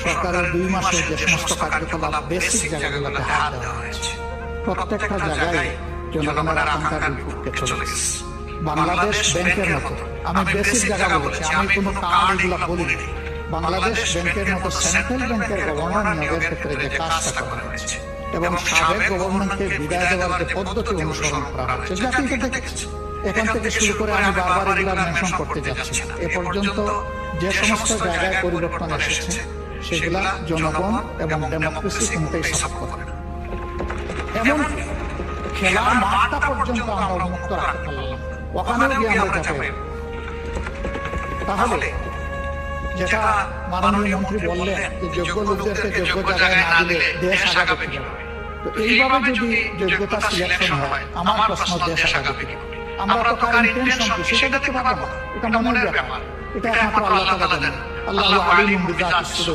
সরকারের 2 মাসে যে সমস্ত কার্যকলাপ বেসিক জায়গাগুলোতে হাত দেওয়া হয়েছে, প্রত্যেকটা জায়গায় জনগণের আকাঙ্ক্ষার বিপক্ষে চলে গেছে। বাংলাদেশ ব্যাংকের মতো, আমি বেসিক জায়গা বলছি, আমি কোনো কার্ড এগুলো বলিনি। বাংলাদেশ ব্যাংকের মতো সেন্ট্রাল ব্যাংকের গভর্নর নিয়োগের ক্ষেত্রে যে কাজটা করা হয়েছে এবং সাবেক গভর্নমেন্টকে বিদায় দেওয়ার যে পদ্ধতি অনুসরণ করা হয়েছে, যা কিন্তু দেখেছি। এখান থেকে শুরু করে আমি বারবার এগুলো মেনশন করতে যাচ্ছি না। এ পর্যন্ত যে সমস্ত জায়গায় পরিবর্তন এসেছে সেগুলা জনগণ এবং ডেমোক্রেসি কোনটাই সাপোর্ট করে না। এমন খেলার মাঠটা পর্যন্ত আমরা উন্মুক্ত রাখতে পারলাম, ওখানেও গিয়ে আমরা যাবে। তাহলে যেটা মাননীয় মন্ত্রী বললেন যে যোগ্য লোকদেরকে যোগ্য জায়গায় না দিলে দেশ আগাবে কিভাবে, তো এইভাবে যদি যোগ্যতা সিলেকশন হয়, আমার প্রশ্ন দেশ আগাবে কিভাবে? আমরা তো কার ইন্টেনশন কি সেটা দেখতে পারবো না, এটা মনের ব্যাপার, এটা একমাত্র আল্লাহ তাআলা জানেন। আল্লাহু আলিমুম বিযাতিস সুদূর।